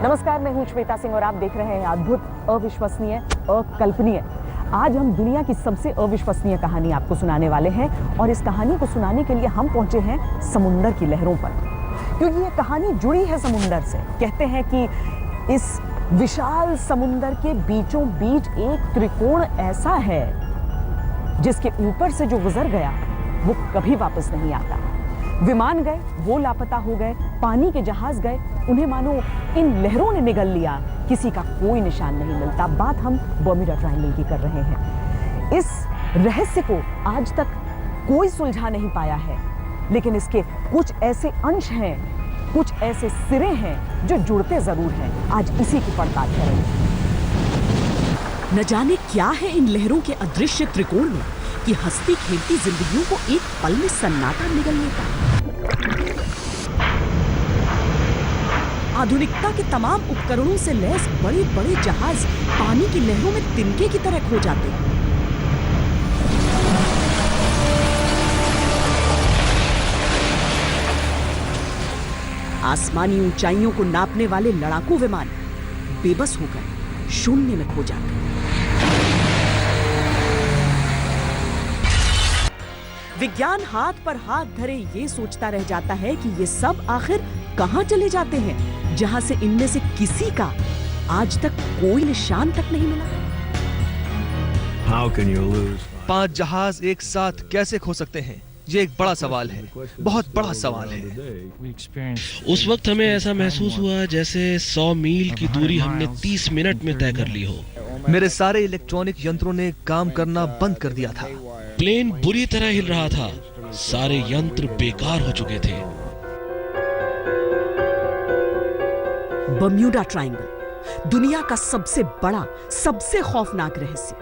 नमस्कार, मैं हूं श्वेता सिंह और आप देख रहे हैं अद्भुत, अविश्वसनीय, अकल्पनीय। आज हम दुनिया की सबसे अविश्वसनीय कहानी आपको सुनाने वाले हैं और इस कहानी को सुनाने के लिए हम पहुंचे हैं समुंदर की लहरों पर, क्योंकि ये कहानी जुड़ी है समुंदर से। कहते हैं कि इस विशाल समुंदर के बीचों बीच एक त्रिकोण ऐसा है जिसके ऊपर से जो गुजर गया वो कभी वापस नहीं आता। विमान गए, वो लापता हो गए, पानी के जहाज गए, उन्हें मानो इन लहरों ने निगल लिया, किसी का कोई निशान नहीं मिलता। बात हम बर्म्यूडा ट्रायंगल की कर रहे हैं। इस रहस्य को आज तक कोई सुलझा नहीं पाया है, लेकिन इसके कुछ ऐसे अंश हैं, कुछ ऐसे सिरे हैं जो जुड़ते जरूर हैं। आज इसी की पड़ताल करेंगे। न जाने क्या है इन लहरों के अदृश्य त्रिकोण में कि हंसती खेलती जिंदगियों को एक पल में सन्नाटा निगल लेता है। आधुनिकता के तमाम उपकरणों से लैस बड़े बड़े जहाज पानी की लहरों में तिनके की तरह खो जाते हैं। आसमानी ऊंचाइयों को नापने वाले लड़ाकू विमान बेबस होकर शून्य में खो जाते हैं। विज्ञान हाथ पर हाथ धरे ये सोचता रह जाता है कि ये सब आखिर कहां चले जाते हैं, जहां से इनमें से किसी का आज तक कोई निशान तक नहीं मिला। How can you lose? 5 जहाज एक साथ कैसे खो सकते हैं? ये एक बड़ा सवाल है, बहुत बड़ा सवाल है। उस वक्त हमें ऐसा महसूस हुआ जैसे 100 मील की दूरी हमने 30 मिनट में तय कर ली हो। मेरे सारे इलेक्ट्रॉनिक यंत्रों ने काम करना बंद कर दिया था। प्लेन बुरी तरह हिल रहा था, सारे यंत्र बेकार हो चुके थे। बर्म्यूडा ट्रायंगल, दुनिया का सबसे बड़ा, सबसे खौफनाक रहस्य।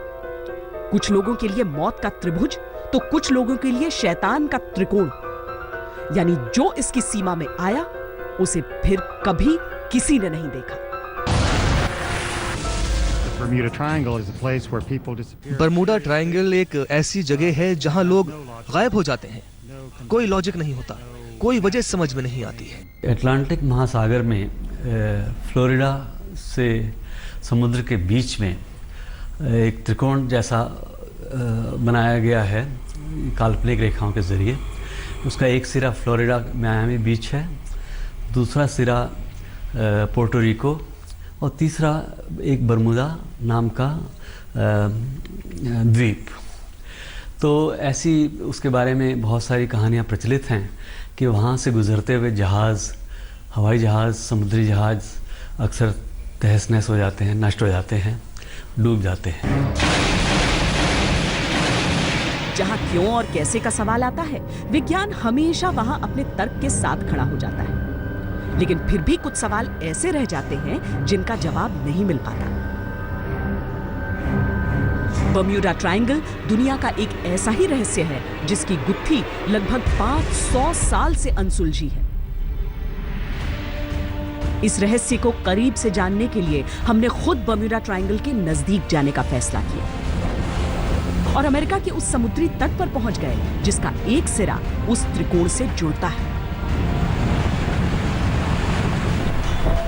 कुछ लोगों के लिए मौत का त्रिभुज तो कुछ लोगों के लिए शैतान का त्रिकोण। यानी जो इसकी सीमा में आया उसे फिर कभी किसी ने नहीं देखा। बर्मुडा ट्रायंगल एक ऐसी जगह है जहां लोग गायब हो जाते हैं। कोई लॉजिक नहीं होता, कोई वजह समझ में नहीं आती है। अटलांटिक महासागर में फ्लोरिडा से समुद्र के बीच में एक त्रिकोण जैसा बनाया गया है काल्पनिक रेखाओं के ज़रिए। उसका एक सिरा फ्लोरिडा मियामी बीच है, दूसरा सिरा पोर्टो रिको और तीसरा एक बर्मुदा नाम का द्वीप। तो ऐसी उसके बारे में बहुत सारी कहानियाँ प्रचलित हैं कि वहाँ से गुजरते हुए जहाज़, हवाई जहाज़, समुद्री जहाज़ अक्सर तहस नहस हो जाते हैं, नष्ट हो जाते हैं, डूब जाते हैं। जहां क्यों और कैसे का सवाल आता है, विज्ञान हमेशा वहां अपने तर्क के साथ खड़ा हो जाता है, लेकिन फिर भी कुछ सवाल ऐसे रह जाते हैं जिनका जवाब नहीं मिल पाता। बर्म्यूडा ट्रायंगल दुनिया का एक ऐसा ही रहस्य है जिसकी गुत्थी लगभग 500 साल से अनसुलझी है। इस रहस्य को करीब से जानने के लिए हमने खुद बर्म्यूडा ट्रायंगल के नजदीक जाने का फैसला किया और अमेरिका के उस समुद्री तट पर पहुंच गए जिसका एक सिरा उस त्रिकोण से जुड़ता है।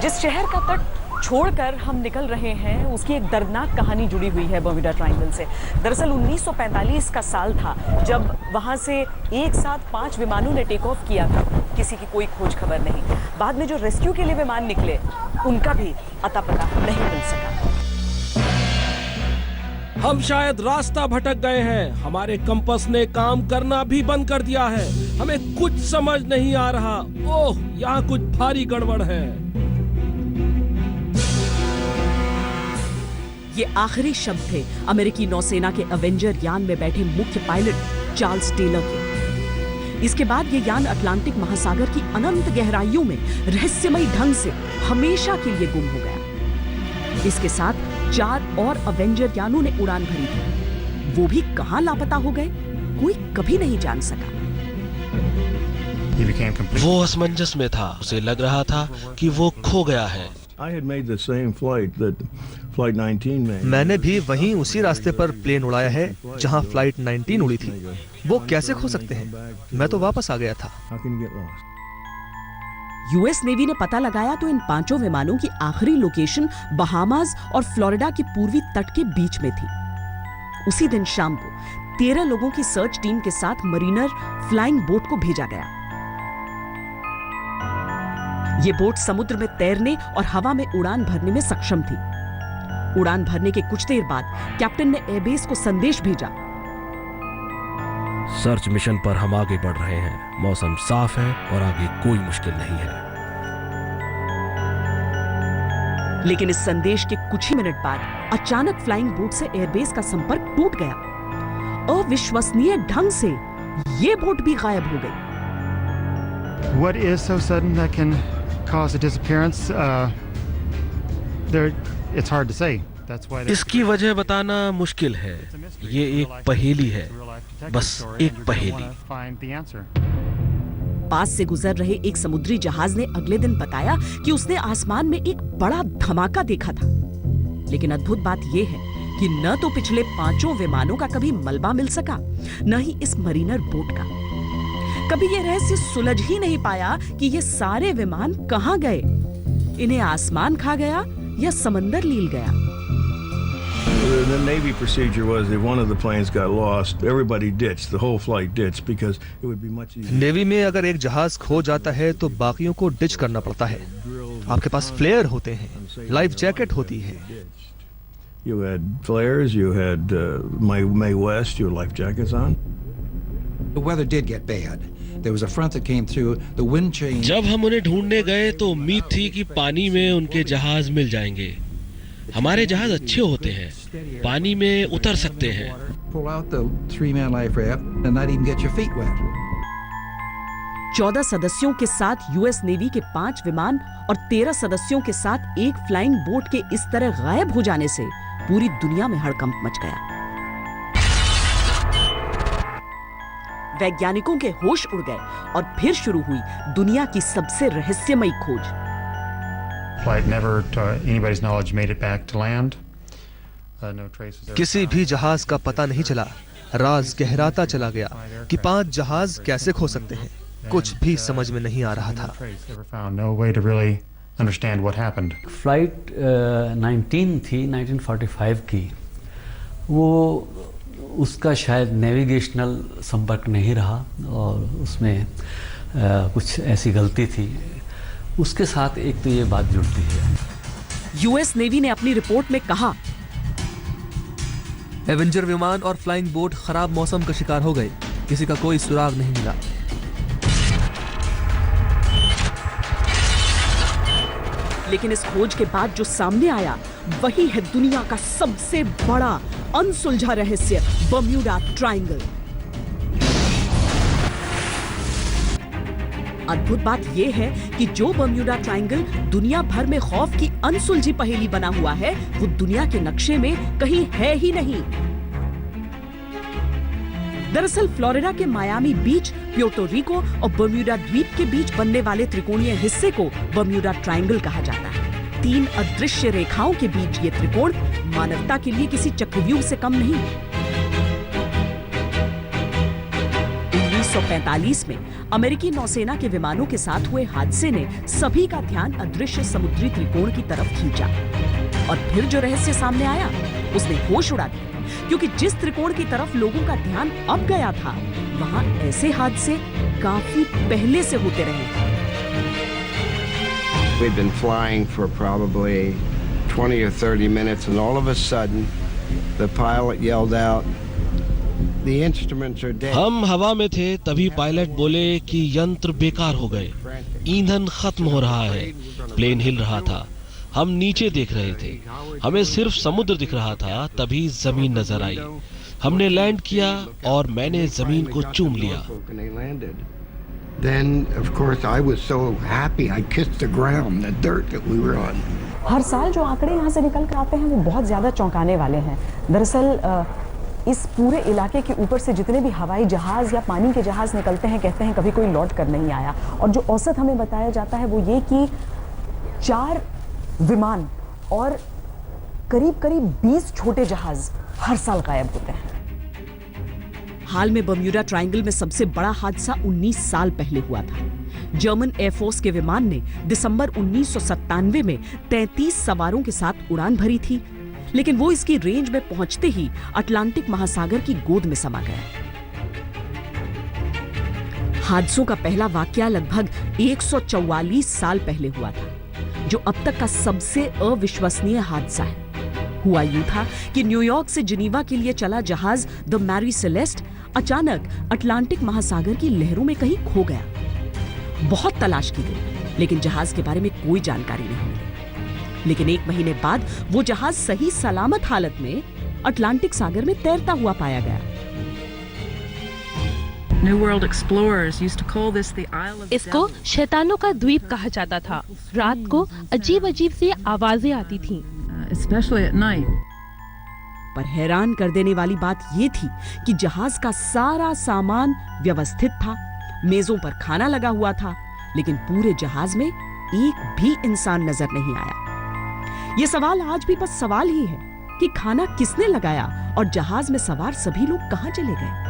जिस शहर का तट छोड़कर हम निकल रहे हैं उसकी एक दर्दनाक कहानी जुड़ी हुई है बर्म्यूडा ट्रायंगल से। दरअसल 1945 का साल था जब वहां से एक साथ 5 विमानों ने टेक ऑफ किया था। किसी की कोई खोज खबर नहीं। बाद में जो रेस्क्यू के लिए विमान निकले उनका भी अता पता नहीं मिल सका। हम शायद रास्ता भटक गए हैं। हमारे कंपास ने काम करना भी बंद कर दिया है। हमें कुछ समझ नहीं आ रहा। ओह, यहाँ कुछ भारी गड़बड़ है। ये आखिरी शब्द थे अमेरिकी नौसेना के अवेंजर यान में बैठे मुख्य पायलट चार्ल्स टेलर के। इसके बाद ये यान अटलांटिक महासागर की अनंत गहराइयों में रहस्यमयी ढंग से हमेशा के लिए गुम हो गया। इसके साथ 4 और अवेंजर यानों ने उड़ान भरी थी। वो भी कहां लापता हो गए, कोई कभी नहीं जान सका। वो असमंजस में था। उसे लग रहा था कि वो खो गया है। मैंने भी वहीं उसी रास्ते पर प्लेन उड़ाया है जहां फ्लाइट 19 उड़ी थी। वो कैसे खो सकते हैं? मैं तो वापस आ गया था। यूएस नेवी ने पता लगाया तो इन 5 विमानों की आखिरी लोकेशन बहामास और फ्लोरिडा के पूर्वी तट के बीच में थी। उसी दिन शाम को 13 लोगों की सर्च टीम के साथ मरीनर फ्लाइंग बोट को भेजा गया। ये बोट समुद्र में तैरने और हवा में उड़ान भरने में सक्षम थी। उड़ान भरने के कुछ देर बाद कैप्टन ने एयरबेस को संदेश भेजा। सर्च मिशन पर हम आगे बढ़ रहे हैं। मौसम साफ है और आगे कोई मुश्किल नहीं है। लेकिन इस संदेश के कुछ ही मिनट बाद अचानक फ्लाइंग बोट से एयरबेस का संपर्क टूट गया। अविश्वसनीय ढंग से ये बोट भी गायब हो गई। What is so sudden that can cause a disappearance? It's hard to say. That's why इसकी वजह बताना मुश्किल है। ये एक पहेली है, बस एक पहेली। पास से गुजर रहे एक समुद्री जहाज ने अगले दिन बताया कि उसने आसमान में एक बड़ा धमाका देखा था। लेकिन अद्भुत बात यह है कि न तो पिछले 5 विमानों का कभी मलबा मिल सका, न ही इस मरीनर बोट का। कभी यह रहस्य सुलझ ही नहीं पाया कि ये सारे विमान कहां गए। इन्हें आसमान खा गया या समंदर लील गया। The Navy procedure was if one of the planes got lost, everybody ditched, the whole flight ditched, because it would be much easier. Navy में अगर एक जहाज खो जाता है तो बाकियों को डिच करना पड़ता है। आपके पास फ्लेयर होते हैं, लाइफ जैकेट होती है। You had flares, you had Mae West, you had life jackets on. The weather did get bad. There was a front that came through. The wind changed. जब हम उन्हें ढूंढने गए तो उम्मीद थी कि पानी में उनके जहाज मिल जाएंगे। हमारे जहाज अच्छे होते हैं, पानी में उतर सकते हैं। Pull out the 3-man life raft and not even get your feet wet. 14 सदस्यों के साथ यूएस नेवी के 5 विमान और 13 सदस्यों के साथ एक फ्लाइंग बोट के इस तरह गायब हो जाने से पूरी दुनिया में हड़कंप मच गया। वैज्ञानिकों के होश उड़ गए और फिर शुरू हुई दुनिया की सबसे रहस्यमयी खोज। Flight never, to anybody's knowledge, made it back to land. No traces. किसी भी जहाज का पता नहीं चला। राज गहराता चला गया कि 5 जहाज कैसे खो सकते हैं। कुछ भी समझ में नहीं आ रहा था। No way to really understand what happened. Flight 19 थी 1945 की। वो उसका शायद नेविगेशनल संपर्क नहीं रहा और उसमें कुछ ऐसी गलती थी। उसके साथ एक तो ये बात जुड़ती है। यूएस नेवी ने अपनी रिपोर्ट में कहा, एवेंजर विमान और फ्लाइंग बोट खराब मौसम का शिकार हो गए। किसी का कोई सुराग नहीं मिला। लेकिन इस खोज के बाद जो सामने आया वही है दुनिया का सबसे बड़ा अनसुलझा रहस्य, बर्म्यूडा ट्रायंगल। अद्भुत बात यह है कि जो बर्म्यूडा ट्रायंगल दुनिया भर में खौफ की अनसुलझी पहेली बना हुआ है, वो दुनिया के नक्शे में कहीं है ही नहीं। दरअसल फ्लोरिडा के मायामी बीच, प्यूर्टो रिको और बर्म्यूडा द्वीप के बीच बनने वाले त्रिकोणीय हिस्से को बर्म्यूडा ट्रायंगल कहा जाता है। 3 अदृश्य रेखाओं के बीच ये त्रिकोण मानवता के लिए किसी चक्रव्यूह से कम नहीं। 1945 में अमेरिकी नौसेना के विमानों के साथ हुए हादसे ने सभी का ध्यान अदृश्य समुद्री त्रिकोण की तरफ खींचा और फिर जो रहस्य सामने आया उसने होश उड़ा दिया, क्योंकि जिस त्रिकोण की तरफ लोगों का ध्यान अब गया था, वहां ऐसे हादसे काफी पहले से होते रहे। We'd been flying for probably 20 or 30 minutes, and all of a sudden, the pilot yelled out, "The instruments are dead." हम हवा में थे, तभी पायलट बोले कि यंत्र बेकार हो गए, ईंधन खत्म हो रहा है। प्लेन हिल रहा था। हम नीचे देख रहे थे, हमें सिर्फ समुद्र दिख रहा था। तभी जमीन नजर आई। हमने लैंड किया और मैंने जमीन को चूम लिया। Then, of course, I was so happy. I kissed the ground, the dirt that we were on. हर साल जो आंकड़े यहाँ से निकल कर आते हैं वो बहुत ज्यादा चौंकाने वाले हैं। दरअसल इस पूरे इलाके के ऊपर से जितने भी हवाई जहाज या पानी के जहाज निकलते हैं, कहते हैं कभी कोई लौट कर नहीं आया। और जो औसत हमें बताया जाता है वो ये कि 4 विमान और करीब 20 छोटे जहाज हर साल गायब होते हैं। हाल में बर्म्यूडा ट्रायंगल में सबसे बड़ा हादसा 19 साल पहले हुआ था। जर्मन एयरफोर्स के विमान ने दिसंबर 1997 में 33 सवारों के साथ उड़ान भरी थी, लेकिन वो इसकी रेंज में पहुंचते ही अटलांटिक महासागर की गोद में समा गया। हादसों का पहला वाकया लगभग 144 साल पहले हुआ था, जो अब तक का सबसे अविश्वसनीय हादसा है। हुआ यूं था कि न्यूयॉर्क से जिनीवा के लिए चला जहाज द मैरी सेलेस्ट अचानक अटलांटिक महासागर की लहरों में कहीं खो गया। बहुत तलाश की गई, लेकिन जहाज के बारे में कोई जानकारी नहीं मिली। लेकिन 1 महीने बाद वो जहाज सही सलामत हालत में अटलांटिक सागर में तैरता हुआ पाया गया। इसको शैतानों का द्वीप कहा जाता था। रात को अजीब अजीब सी आवाजें आती थीं। पर हैरान कर देने वाली बात यह थी कि जहाज का सारा सामान व्यवस्थित था, मेजों पर खाना लगा हुआ था, लेकिन पूरे जहाज में एक भी इंसान नजर नहीं आया। यह सवाल आज भी बस सवाल ही है कि खाना किसने लगाया और जहाज में सवार सभी लोग कहां चले गए।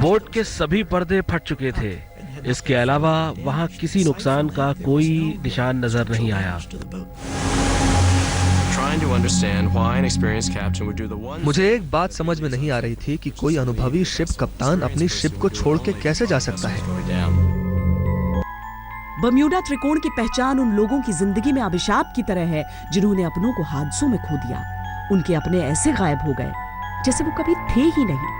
बोट के सभी पर्दे फट चुके थे। इसके अलावा वहां किसी नुकसान का कोई निशान नजर नहीं आया। मुझे एक बात समझ में नहीं आ रही थी कि कोई अनुभवी शिप कप्तान अपनी शिप को छोड़ के कैसे जा सकता है। बर्म्यूडा त्रिकोण की पहचान उन लोगों की जिंदगी में अभिशाप की तरह है जिन्होंने अपनों को हादसों में खो दिया। उनके अपने ऐसे गायब हो गए जैसे वो कभी थे ही नहीं।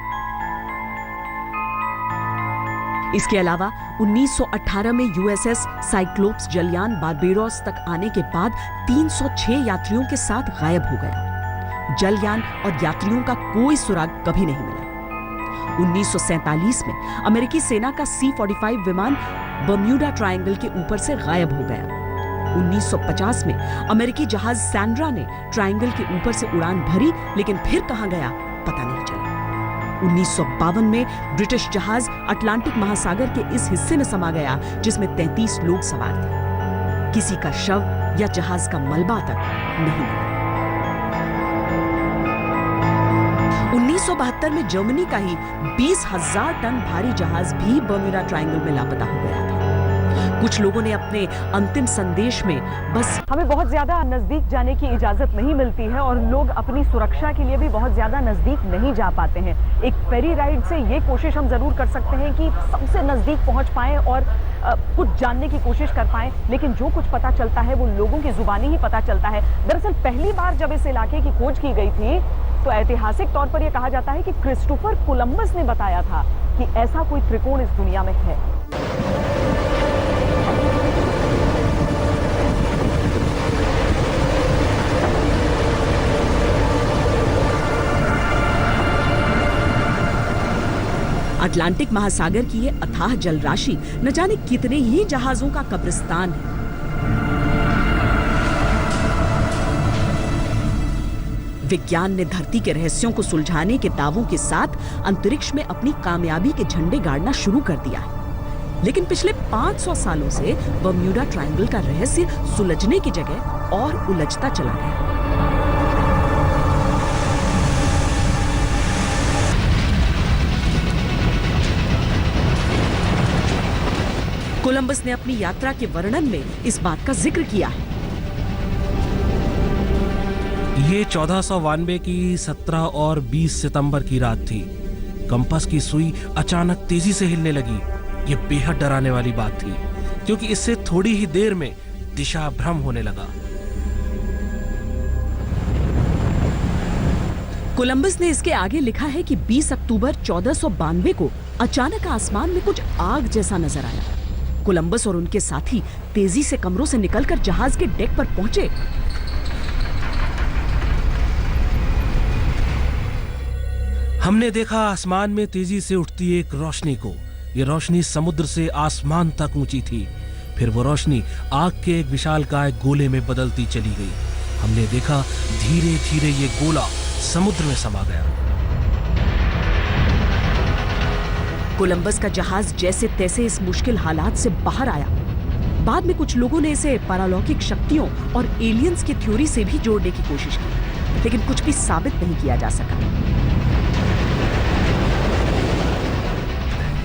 इसके अलावा 1918 में यूएसएस साइक्लोप्स जलयान बारबेडोस तक आने के बाद 306 यात्रियों के साथ गायब हो गया। जलयान और यात्रियों का कोई सुराग कभी नहीं मिला। 1947 में अमेरिकी सेना का C-45 विमान बर्म्यूडा ट्रायंगल के ऊपर से गायब हो गया। 1950 में अमेरिकी जहाज सैंड्रा ने ट्रायंगल के ऊपर से उड़ान भरी, लेकिन फिर कहां गया पता नहीं चला। 1952 में ब्रिटिश जहाज अटलांटिक महासागर के इस हिस्से में समा गया जिसमें 33 लोग सवार थे। किसी का शव या जहाज का मलबा तक नहीं मिला। 1972 में जर्मनी का ही 20,000 टन भारी जहाज भी बर्म्यूडा ट्रायंगल में लापता हो गया था। कुछ लोगों ने अपने अंतिम संदेश में बस हमें बहुत ज्यादा नजदीक जाने की इजाजत नहीं मिलती है और लोग अपनी सुरक्षा के लिए भी बहुत ज्यादा नजदीक नहीं जा पाते हैं। एक फेरी राइड से ये कोशिश हम जरूर कर सकते हैं कि सबसे नजदीक पहुंच पाएं और कुछ जानने की कोशिश कर पाएं, लेकिन जो कुछ पता चलता है वो लोगों की जुबानी ही पता चलता है। दरअसल पहली बार जब इस इलाके की खोज की गई थी तो ऐतिहासिक तौर पर यह कहा जाता है कि क्रिस्टोफर कोलंबस ने बताया था कि ऐसा कोई त्रिकोण इस दुनिया में है। अटलांटिक महासागर की ये अथाह जलराशि न जाने कितने ही जहाजों का कब्रिस्तान है। विज्ञान ने धरती के रहस्यों को सुलझाने के दावों के साथ अंतरिक्ष में अपनी कामयाबी के झंडे गाड़ना शुरू कर दिया है, लेकिन पिछले 500 सालों से बर्म्यूडा ट्रायंगल का रहस्य सुलझने की जगह और उलझता चला गया। कोलंबस ने अपनी यात्रा के वर्णन में इस बात का जिक्र किया है। ये 1492 की 17 और 20 सितंबर की रात थी। कंपास की सुई अचानक तेजी से हिलने लगी। ये बेहद डराने वाली बात थी, क्योंकि इससे थोड़ी ही देर में दिशा भ्रम होने लगा। कोलंबस ने इसके आगे लिखा है कि 20 अक्टूबर 1492 को अचानक आसमान में कुछ आग जैसा नजर आया। कोलंबस और उनके साथी तेजी से कमरों से निकलकर जहाज के डेक पर पहुंचे। हमने देखा आसमान में तेजी से उठती एक रोशनी को। ये रोशनी समुद्र से आसमान तक ऊंची थी। फिर वो रोशनी आग के एक विशालकाय गोले में बदलती चली गई। हमने देखा धीरे धीरे ये गोला समुद्र में समा गया। कोलंबस का जहाज जैसे तैसे इस मुश्किल हालात से बाहर आया। बाद में कुछ लोगों ने इसे पारालौकिक शक्तियों और एलियंस की थ्योरी से भी जोड़ने की कोशिश की, लेकिन कुछ भी साबित नहीं किया जा सका।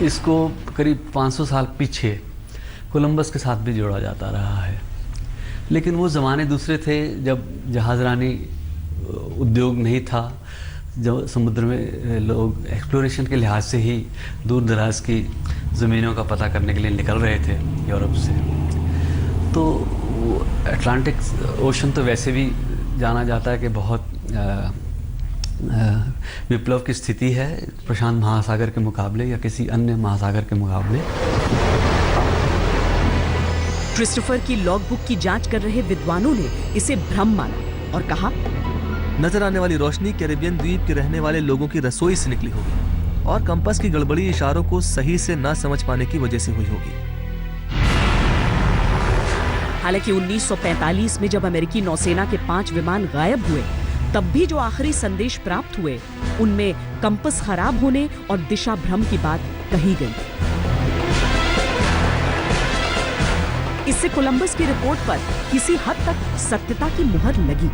इसको करीब 500 साल पीछे कोलंबस के साथ भी जोड़ा जाता रहा है। लेकिन वो ज़माने दूसरे थे जब जहाज़रानी उद्योग नहीं था, जब समुद्र में लोग एक्सप्लोरेशन के लिहाज से ही दूर दराज की ज़मीनों का पता करने के लिए निकल रहे थे यूरोप से। तो अटलांटिक ओशन तो वैसे भी जाना जाता है कि बहुत विप्लव की स्थिति है प्रशांत महासागर के मुकाबले या किसी अन्य महासागर के मुकाबले। क्रिस्टोफर की लॉगबुक की जांच कर रहे विद्वानों ने इसे भ्रम माना और कहा, नजर आने वाली रोशनी कैरिबियन द्वीप के रहने वाले लोगों की रसोई से निकली होगी और कंपास की गड़बड़ी इशारों को सही से ना समझ पाने की वजह से हुई होगी। हालांकि 1945 में जब अमेरिकी नौसेना के 5 विमान गायब हुए, तब भी जो आखिरी संदेश प्राप्त हुए उनमें कंपास खराब होने और दिशा भ्रम की बात कही गई। इससे कोलंबस की रिपोर्ट पर किसी हद तक सत्यता की मुहर लगी।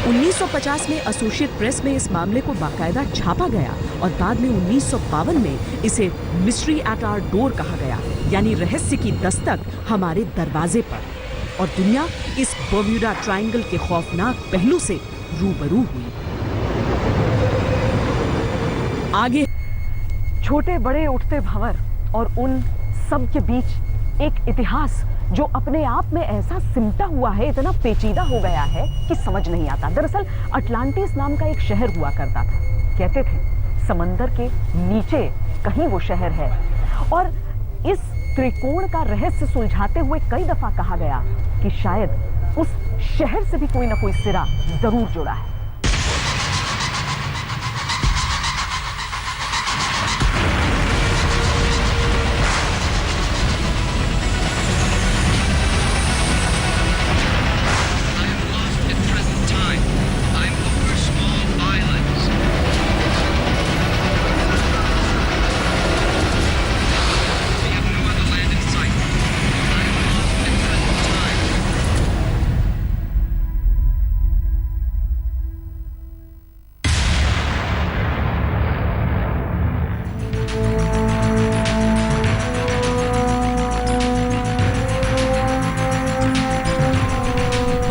1950 में एसोसिएट प्रेस में इस मामले को बाकायदा छापा गया और बाद में 1952 में इसे मिस्ट्री एट आवर डोर कहा गया, यानी रहस्य की दस्तक हमारे दरवाजे पर। और दुनिया इस बर्म्यूडा ट्रायंगल के खौफनाक पहलू से रूबरू हुई। आगे छोटे बड़े उठते भंवर और उन सब के बीच एक इतिहास जो अपने आप में ऐसा सिमटा हुआ है, इतना पेचीदा हो गया है कि समझ नहीं आता। दरअसल अटलांटिस नाम का एक शहर हुआ करता था। कहते थे समंदर के नीचे कहीं वो शहर है। और इस त्रिकोण का रहस्य सुलझाते हुए कई दफा कहा गया कि शायद उस शहर से भी कोई ना कोई सिरा जरूर जुड़ा है।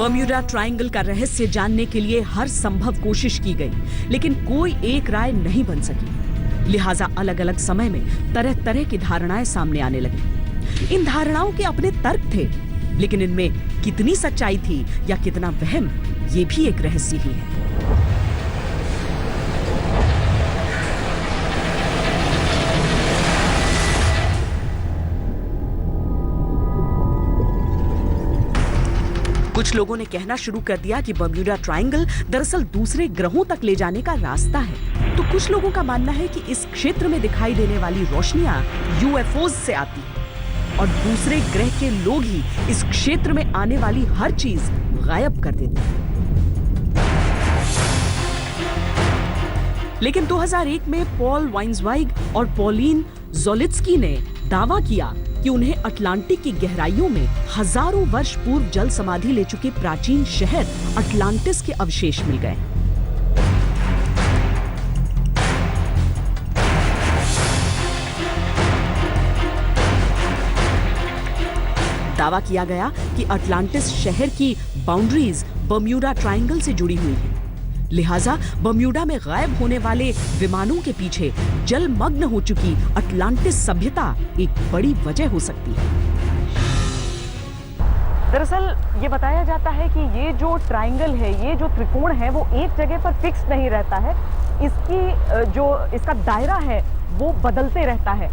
बर्म्यूडा ट्रायंगल का रहस्य जानने के लिए हर संभव कोशिश की गई, लेकिन कोई एक राय नहीं बन सकी। लिहाजा अलग अलग समय में तरह तरह की धारणाएं सामने आने लगी। इन धारणाओं के अपने तर्क थे, लेकिन इनमें कितनी सच्चाई थी या कितना वहम, ये भी एक रहस्य ही है। कुछ लोगों ने कहना शुरू कर दिया कि बर्म्यूडा ट्रायंगल दरअसल दूसरे ग्रहों तक ले जाने का रास्ता है। तो कुछ लोगों का मानना है कि इस क्षेत्र में दिखाई देने वाली रोशनियां यूएफओज से आती हैं और दूसरे ग्रह के लोग ही इस क्षेत्र में आने वाली हर चीज गायब कर देते हैं। लेकिन 2001 में पॉल वाइन्ज़वाइग और पॉलिन ज़ोलित्स्की ने दावा किया कि उन्हें अटलांटिक की गहराइयों में हजारों वर्ष पूर्व जल समाधि ले चुके प्राचीन शहर अटलांटिस के अवशेष मिल गए। दावा किया गया कि अटलांटिस शहर की बाउंड्रीज बर्म्यूडा ट्रायंगल से जुड़ी हुई हैं। लिहाजा बर्म्यूडा में गायब होने वाले विमानों के पीछे जलमग्न हो चुकी अटलांटिस सभ्यता एक बड़ी वजह हो सकती है। दरअसल ये बताया जाता है कि ये जो ट्रायंगल है, ये जो त्रिकोण है, वो एक जगह पर फिक्स नहीं रहता है। इसका दायरा है वो बदलते रहता है।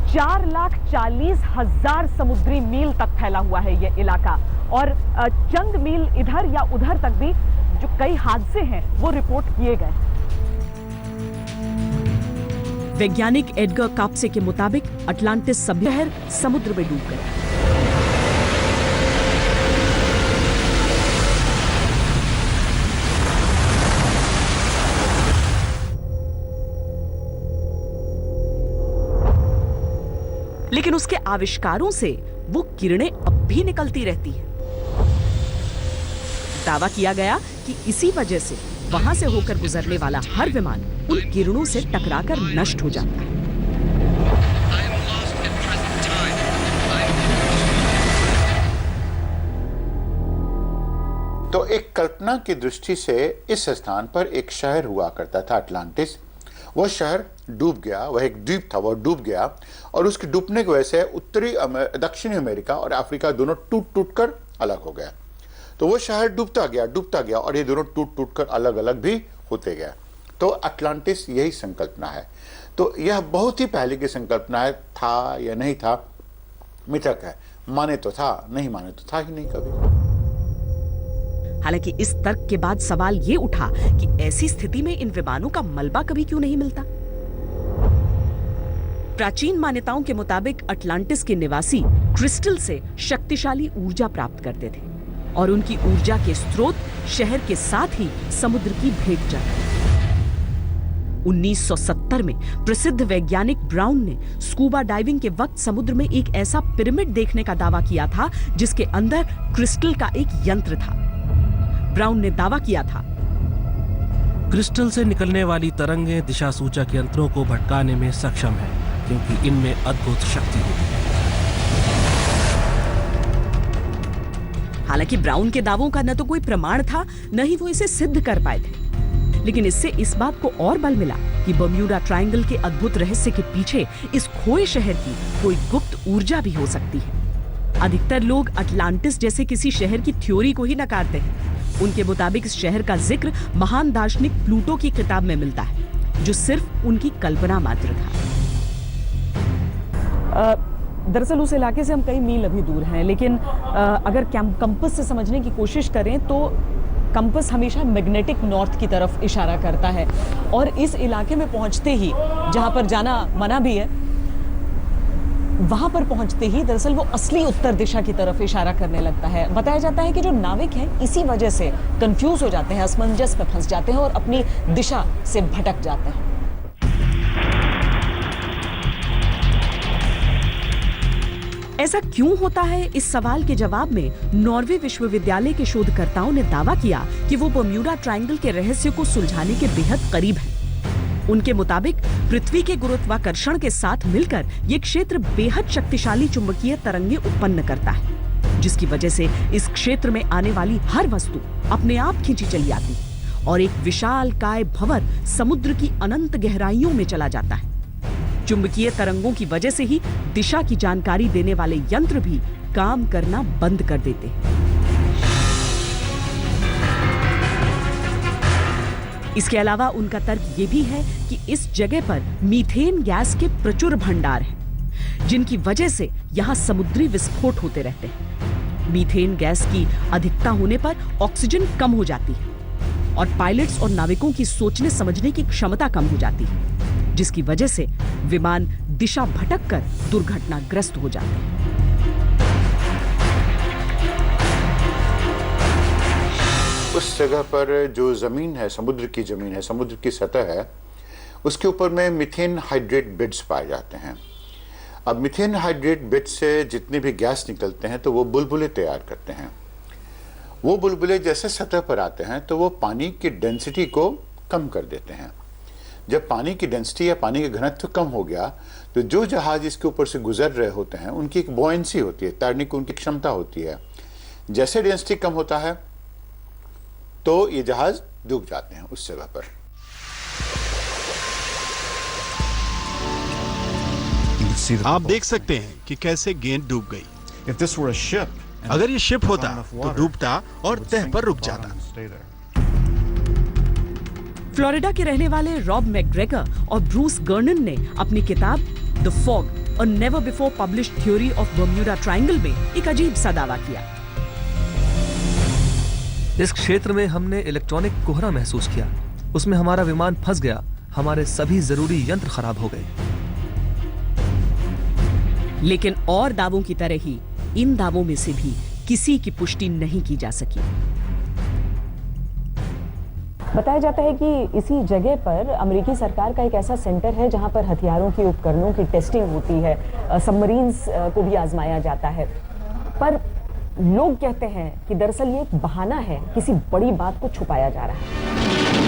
4,40,000 समुद्री मील तक फैला हुआ है ये इलाका और चंद मील इधर या उधर तक भी जो कई हादसे हैं वो रिपोर्ट किए गए। वैज्ञानिक एडगर काप्से के मुताबिक अटलांटिस शहर समुद्र में डूब गया। लेकिन उसके आविष्कारों से वो किरणें अब भी निकलती रहती हैं। दावा किया गया कि इसी वजह से वहां से होकर गुजरने वाला हर विमान उन किरणों से टकराकर नष्ट हो जाता है। तो एक कल्पना की दृष्टि से इस स्थान पर एक शहर हुआ करता था, अटलांटिस। वह शहर डूब गया, वह एक द्वीप था, वह डूब गया और उसके डूबने की वजह से दक्षिणी अमेरिका और अफ्रीका दोनों टूट कर अलग हो गया। तो वो शहर डूबता गया और ये दोनों टूट कर अलग अलग भी होते गए। तो अटलांटिस यही संकल्पना है। तो यह बहुत ही पहले की संकल्पना है, था या नहीं था मिथक है, माने तो था, नहीं माने तो था ही नहीं कभी। हालांकि इस तर्क के बाद सवाल ये उठा कि ऐसी स्थिति में इन विमानों का मलबा कभी क्यों नहीं मिलता। प्राचीन मान्यताओं के मुताबिक अटलांटिस के निवासी क्रिस्टल से शक्तिशाली ऊर्जा प्राप्त करते थे और उनकी ऊर्जा के स्रोत शहर के साथ ही समुद्र की भेंट जाते। 1970 में प्रसिद्ध वैज्ञानिक ब्राउन ने स्कूबा डाइविंग के वक्त समुद्र में एक ऐसा पिरामिड देखने का दावा किया था जिसके अंदर क्रिस्टल का एक यंत्र था। ब्राउन ने दावा किया था, क्रिस्टल से निकलने वाली तरंगें दिशा सूचक यंत्रों को भटकाने में सक्षम है क्योंकि इनमें अद्भुत शक्ति होती है। हालांकि ब्राउन के दावों का न तो कोई प्रमाण था, न ही वो इसे सिद्ध कर पाए थे। लेकिन इससे इस बात को और बल मिला कि बर्म्यूडा ट्रायंगल के अद्भुत रहस्य के पीछे इस खोए शहर की कोई गुप्त ऊर्जा भी हो सकती है। अधिकतर लोग अटलांटिस जैसे किसी शहर की थ्योरी को ही नकारते हैं। उनके मुताबिक इस शहर का जिक्र महान दार्शनिक प्लूटो की किताब में मिलता है, जो सिर्फ उनकी कल्पना मात्र था। दरअसल उस इलाके से हम कई मील अभी दूर हैं, लेकिन अगर कंपस से समझने की कोशिश करें तो कंपस हमेशा मैग्नेटिक नॉर्थ की तरफ इशारा करता है और इस इलाके में पहुंचते ही, जहां पर जाना मना भी है, वहां पर पहुंचते ही दरअसल वो असली उत्तर दिशा की तरफ इशारा करने लगता है। बताया जाता है कि जो नाविक हैं इसी वजह से कंफ्यूज हो जाते हैं, असमंजस में फंस जाते हैं और अपनी दिशा से भटक जाते हैं। ऐसा क्यों होता है, इस सवाल के जवाब में नॉर्वे विश्वविद्यालय के शोधकर्ताओं ने दावा किया कि वो बर्म्यूडा ट्रायंगल के रहस्य को सुलझाने के बेहद करीब है। उनके मुताबिक पृथ्वी के गुरुत्वाकर्षण के साथ मिलकर ये क्षेत्र बेहद शक्तिशाली चुंबकीय तरंगें उत्पन्न करता है, जिसकी वजह से इस क्षेत्र में आने वाली हर वस्तु अपने आप खींची चली आती है और एक विशाल काय भंवर समुद्र की अनंत गहराइयों में चला जाता है। चुंबकीय तरंगों की वजह से ही दिशा की जानकारी देने वाले यंत्र भी काम करना बंद कर देते हैं। इसके अलावा उनका तर्क ये भी है कि इस जगह पर मीथेन गैस के प्रचुर भंडार हैं, जिनकी वजह से यहाँ समुद्री विस्फोट होते रहते हैं। मीथेन गैस की अधिकता होने पर ऑक्सीजन कम हो जाती है और पायलट्स और नाविकों की सोचने समझने की क्षमता कम हो जाती है, जिसकी वजह से विमान दिशा भटककर दुर्घटनाग्रस्त हो जाते हैं। उस जगह पर जो ज़मीन है, समुद्र की ज़मीन है, समुद्र की सतह है, उसके ऊपर में मीथेन हाइड्रेट बेड्स पाए जाते हैं। अब मीथेन हाइड्रेट बेड से जितने भी गैस निकलते हैं तो वो बुलबुले तैयार करते हैं। वो बुलबुले जैसे सतह पर आते हैं तो वो पानी की डेंसिटी को कम कर देते हैं। जब पानी की डेंसिटी या पानी का घनत्व कम हो गया तो जो जहाज इसके ऊपर से गुजर रहे होते हैं उनकी एक बॉयंसी होती है, तैरने की उनकी क्षमता होती है। जैसे डेंसिटी कम होता है तो ये जहाज डूब जाते हैं उस जगह पर। आप देख सकते हैं कि कैसे गेंद डूब गई। अगर ये शिप होता तो डूबता और तह पर रुक जाता। फ्लोरिडा के रहने वाले रॉब मैकग्रेगर और ब्रूस गर्नन ने अपनी किताब the fog, a never before published theory of Bermuda triangle में एक अजीब सा दावा किया। इस क्षेत्र में हमने इलेक्ट्रॉनिक कोहरा महसूस किया, उसमें हमारा विमान फंस गया, हमारे सभी जरूरी यंत्र खराब हो गए। लेकिन और दावों की तरह ही इन दावों में से भी किसी की पुष्टि नहीं की जा सकी। बताया जाता है कि इसी जगह पर अमेरिकी सरकार का एक ऐसा सेंटर है जहां पर हथियारों की, उपकरणों की टेस्टिंग होती है, सबमरीन्स को भी आजमाया जाता है। पर लोग कहते हैं कि दरअसल ये एक बहाना है, किसी बड़ी बात को छुपाया जा रहा है।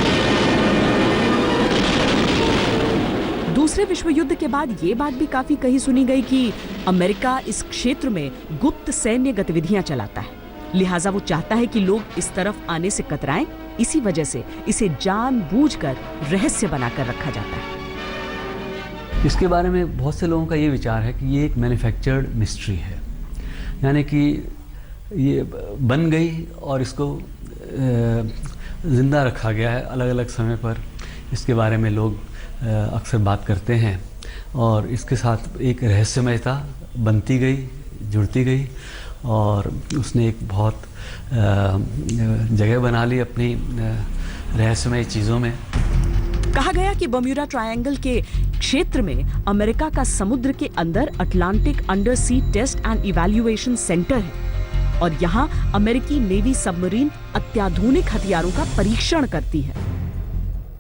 दूसरे विश्व युद्ध के बाद ये बात भी काफी कही सुनी गई कि अमेरिका इस क्षेत्र में गुप्त सैन्य गतिविधियां चलाता है, लिहाजा वो चाहता है कि लोग इस तरफ आने से कतराएं। इसी वजह से इसे जानबूझकर रहस्य बनाकर रखा जाता है। इसके बारे में बहुत से लोगों का ये विचार है कि ये एक मैन्युफैक्चर्ड मिस्ट्री है, यानी कि ये बन गई और इसको ज़िंदा रखा गया है। अलग अलग समय पर इसके बारे में लोग अक्सर बात करते हैं और इसके साथ एक रहस्यमयता बनती गई, जुड़ती गई और उसने एक बहुत जगह बना ली अपनी रहस्यमय चीज़ों में। कहा गया कि बर्म्यूडा ट्रायंगल के क्षेत्र में अमेरिका का समुद्र के अंदर Atlantic under sea test and evaluation centre है और यहाँ अमेरिकी नेवी सबमरीन अत्याधुनिक हथियारों का परीक्षण करती है।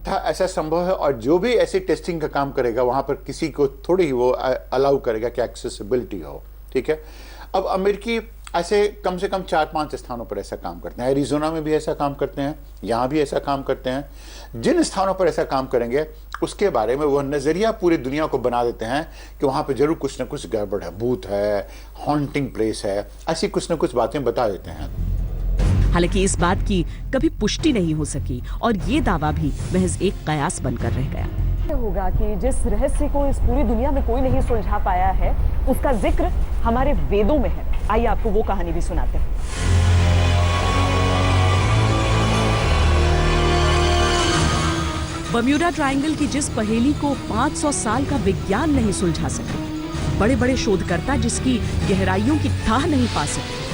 ऐसा संभव है और जो भी ऐसी टेस्टिंग का काम करेगा वहां पर किसी को थोड़ी ही वो अलाउ करेगा कि एक्सेसिबिलिटी हो। ठीक है, अब अमेरिकी ऐसे कम से कम 4-5 स्थानों पर ऐसा काम करते हैं। एरिज़ोना में भी ऐसा काम करते हैं, यहाँ भी ऐसा काम करते हैं। जिन स्थानों पर ऐसा काम करेंगे उसके बारे में वह नज़रिया पूरी दुनिया को बना देते हैं कि वहाँ पे जरूर कुछ न कुछ गड़बड़ है, भूत है, हॉन्टिंग प्लेस है, ऐसी कुछ न कुछ बातें बता देते हैं। हालांकि इस बात की कभी पुष्टि नहीं हो सकी और ये दावा भी महज एक कयास बनकर रह गया। होगा कि जिस रहस्य को इस पूरी दुनिया में कोई नहीं सुलझा पाया है उसका जिक्र हमारे वेदों में है। आइए आपको वो कहानी भी सुनाते हैं। बर्म्यूडा ट्रायंगल की जिस पहेली को 500 साल का विज्ञान नहीं सुलझा सके, बड़े बड़े शोधकर्ता जिसकी गहराइयों की थाह नहीं पा सके,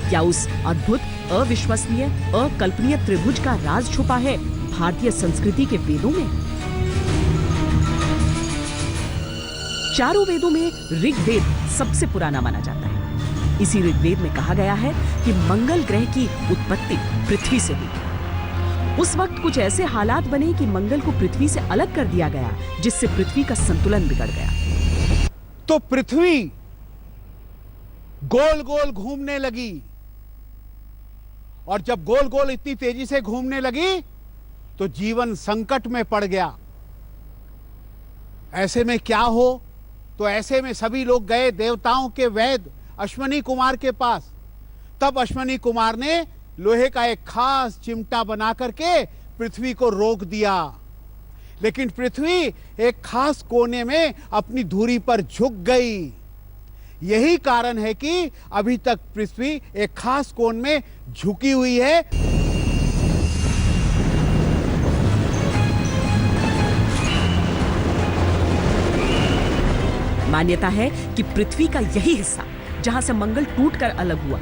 क्या उस अद्भुत, अविश्वसनीय, अकल्पनीय त्रिभुज का राज छुपा है भारतीय संस्कृति के वेदों में? चारों वेदों में ऋग्वेद सबसे पुराना माना जाता है। इसी ऋग्वेद में कहा गया है कि मंगल ग्रह की उत्पत्ति पृथ्वी से हुई। उस वक्त कुछ ऐसे हालात बने कि मंगल को पृथ्वी से अलग कर दिया गया, जिससे पृथ्वी का संतुलन बिगड़ गया। तो पृथ्वी गोल गोल घूमने लगी और जब गोल गोल इतनी तेजी से घूमने लगी तो जीवन संकट में पड़ गया। ऐसे में क्या हो? तो ऐसे में सभी लोग गए देवताओं के वैद्य अश्वनी कुमार के पास। तब अश्वनी कुमार ने लोहे का एक खास चिमटा बना करके पृथ्वी को रोक दिया, लेकिन पृथ्वी एक खास कोने में अपनी धुरी पर झुक गई। यही कारण है कि अभी तक पृथ्वी एक खास कोण में झुकी हुई है। मान्यता है कि पृथ्वी का यही हिस्सा जहां से मंगल टूटकर अलग हुआ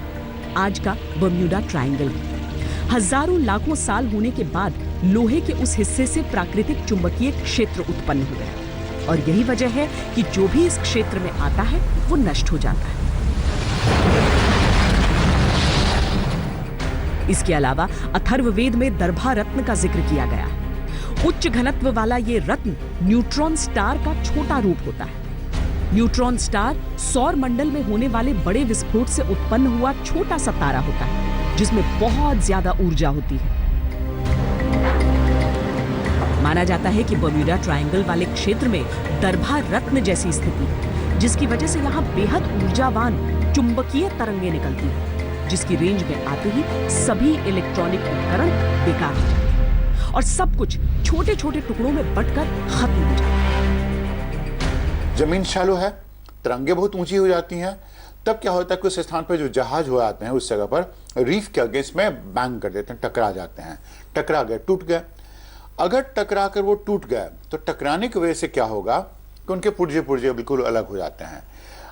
आज का बर्म्यूडा ट्रायंगल है। हजारों लाखों साल होने के बाद लोहे के उस हिस्से से प्राकृतिक चुंबकीय क्षेत्र उत्पन्न हुए और यही वजह है कि जो भी इस क्षेत्र में आता है वो नष्ट हो जाता है। इसके अलावा अथर्ववेद में दर्भा रत्न का जिक्र किया गया है। उच्च घनत्व वाला ये रत्न न्यूट्रॉन स्टार का छोटा रूप होता है। न्यूट्रॉन स्टार सौर मंडल में होने वाले बड़े विस्फोट से उत्पन्न हुआ छोटा सा तारा होता है जिसमें बहुत ज्यादा ऊर्जा होती है। माना जाता है कि बर्म्यूडा ट्रायंगल वाले क्षेत्र में दर्भा रत्न जैसी स्थिति है, जिसकी वजह से यहाँ बेहद ऊर्जावान चुंबकीय तरंगें निकलती हैं, जिसकी रेंज में आते ही सभी इलेक्ट्रॉनिक उपकरण बेकार हो जाते हैं और सब कुछ छोटे छोटे टुकड़ों में बंटकर खत्म हो जाता है। जमीन शैलो है, तरंगे बहुत ऊंची हो जाती हैं। तब क्या होता है कि उस स्थान पर जो जहाज हुआ आते हैं उस जगह पर रीफ के अगेंस्ट में बैंग कर देते हैं, टकरा जाते हैं। टकरा गए, टूट गए। अगर टकरा कर वो टूट गए तो टकराने की वजह से क्या होगा कि उनके पुर्जे पुर्जे बिल्कुल अलग हो जाते हैं।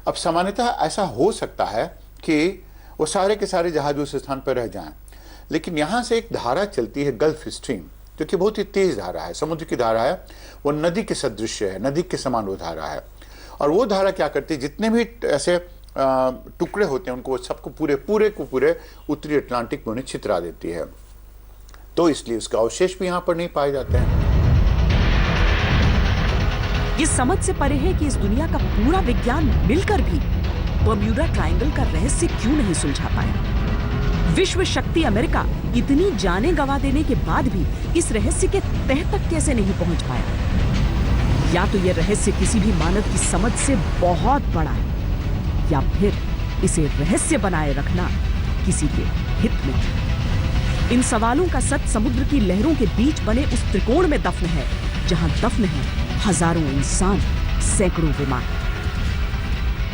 अब सामान्यतः ऐसा हो सकता है कि वो सारे के सारे जहाज उस स्थान पर रह जाएं, लेकिन यहाँ से एक धारा चलती है, गल्फ स्ट्रीम, जो कि बहुत ही तेज धारा है, समुद्र की धारा है। वो नदी के सदृश है, नदी के समान वो धारा है। और वो धारा क्या करती है, जितने भी ऐसे टुकड़े होते हैं उनको सबको पूरे उत्तरी अटलांटिक में उन्हें छितरा देती है। तो इसलिए उसका अवशेष भी यहाँ पर नहीं पाए जाते हैं। ये समझ से परे है कि इस दुनिया का पूरा विज्ञान मिलकर भी बर्म्यूडा ट्रायंगल का रहस्य क्यों नहीं सुलझा पाया। विश्व शक्ति अमेरिका इतनी जानें गंवा देने के बाद भी इस रहस्य के तह तक कैसे नहीं पहुंच पाया। या तो ये रहस्य किसी भी मानव की समझ से बहुत बड़ा है, या फिर इसे रहस्य बनाए रखना किसी के हित में है। इन सवालों का सच समुद्र की लहरों के बीच बने उस त्रिकोण में दफन है, जहां दफन है हजारों इंसान, सैकड़ों विमान।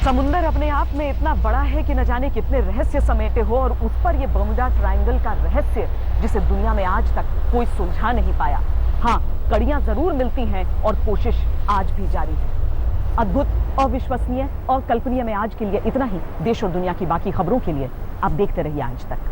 समुंदर अपने आप में इतना बड़ा है कि न जाने कितने रहस्य समेटे हो, और उस पर यह बर्मुडा ट्रायंगल का रहस्य जिसे दुनिया में आज तक कोई सुलझा नहीं पाया। हाँ, कड़ियां जरूर मिलती हैं और कोशिश आज भी जारी है। अद्भुत, अविश्वसनीय और कल्पनीय में आज के लिए इतना ही। देश और दुनिया की बाकी खबरों के लिए आप देखते रहिए आज तक।